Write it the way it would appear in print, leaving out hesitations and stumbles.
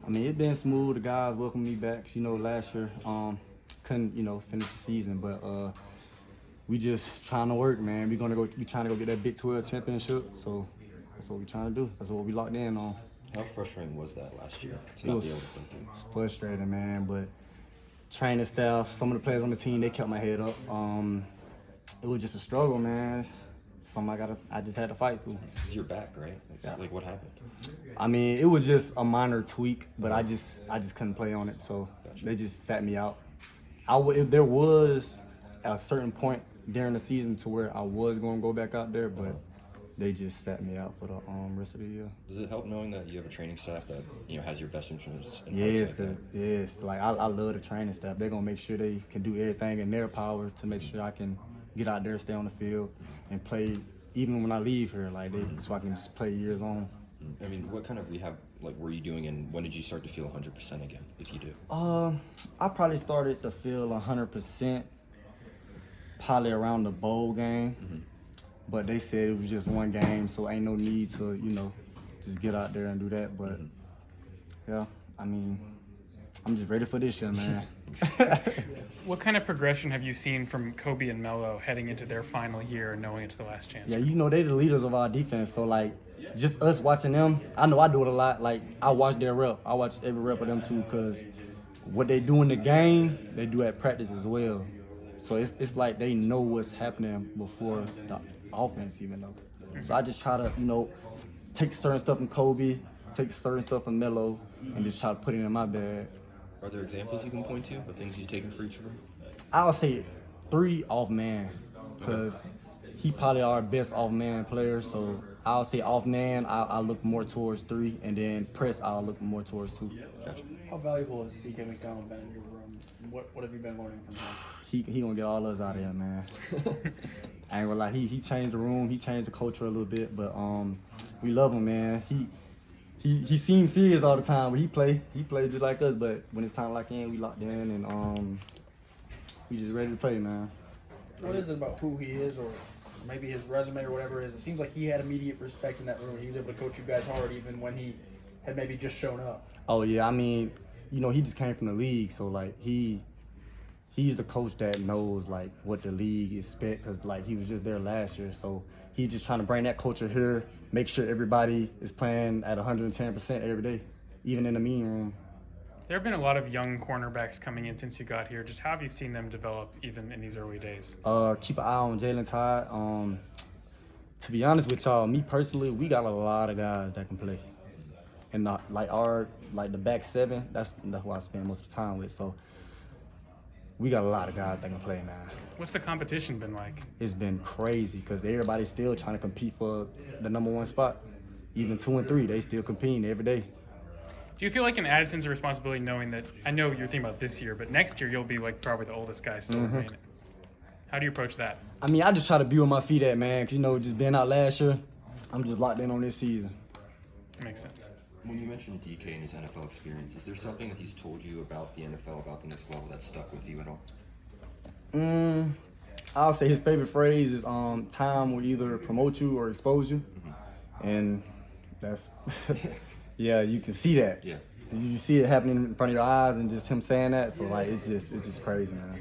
I mean, it's been smooth. The guys welcomed me back. Last year, couldn't, finish the season, but we just trying to work, man. We trying to go get that Big 12 championship. So that's what we trying to do. That's what we locked in on. How frustrating was that last year to It not was be able to play through? frustrating, man, but training staff, some of the players on the team, they kept my head up. It was just a struggle, man. Something I just had to fight through. You're back, right? Like what happened? I mean, it was just a minor tweak, but I just couldn't play on it, so they just sat me out. If there was a certain point during the season to where I was going to go back out there, but they just sat me out for the rest of the year. Does it help knowing that you have a training staff that has your best interests in mind? Yes. Like I love the training staff. They're gonna make sure they can do everything in their power to make sure I can get out there, stay on the field, and play even when I leave here. So I can just play years on. I mean, what kind of rehab were you doing, and when did you start to feel 100% again, if you do? I probably started to feel 100% probably around the bowl game. Mm-hmm. But they said it was just one game, so ain't no need to, just get out there and do that. But, yeah, I mean, I'm just ready for this year, man. What kind of progression have you seen from Kobe and Melo heading into their final year and knowing it's the last chance? Yeah, they the leaders of our defense. So, just us watching them, I know I do it a lot. I watch their rep. I watch every rep of them, too, because what they do in the game, they do at practice as well. So, it's like they know what's happening before the offense even though. So I just try to, take certain stuff from Kobe, take certain stuff from Melo, and just try to put it in my bag. Are there examples you can point to of things you've taken for each of them? I would say 3 off man, because he probably our best off man player. So I'll say off man, I'll look more towards 3, and then press I'll look more towards 2. Gotcha. How valuable has DK McDonald been in your room? What have you been learning from him? He gonna get all us out of here, man. I ain't gonna lie, he changed the room, he changed the culture a little bit, but we love him, man. He seems serious all the time, but he play just like us. But when it's time to lock in, we locked in, and we just ready to play, man. What is it about who he is, or maybe his resume or whatever it is? It seems like he had immediate respect in that room. He was able to coach you guys hard even when he had maybe just shown up. Oh yeah, I mean, he just came from the league, so he's the coach that knows what the league expects, because he was just there last year. So he's just trying to bring that culture here, make sure everybody is playing at 110% every day, even in the meeting room. There have been a lot of young cornerbacks coming in since you got here. Just how have you seen them develop even in these early days? Keep an eye on Jalen Todd. To be honest with y'all, me personally, we got a lot of guys that can play. And the back 7, that's who I spend most of the time with. So we got a lot of guys that can play, man. What's the competition been like? It's been crazy because everybody's still trying to compete for the number 1 spot. Even 2 and 3, they still competing every day. Do you feel like an added sense of responsibility knowing that, I know you're thinking about this year, but next year you'll be probably the oldest guy still playing it? How do you approach that? I mean, I just try to be where my feet at, man, because, just being out last year, I'm just locked in on this season. Makes sense. When you mentioned DK and his NFL experience, is there something that he's told you about the NFL, about the next level, that stuck with you at all? I'll say his favorite phrase is time will either promote you or expose you. Mm-hmm. And that's, yeah, you can see that. Yeah. You see it happening in front of your eyes, and just him saying that, so it's just crazy, man.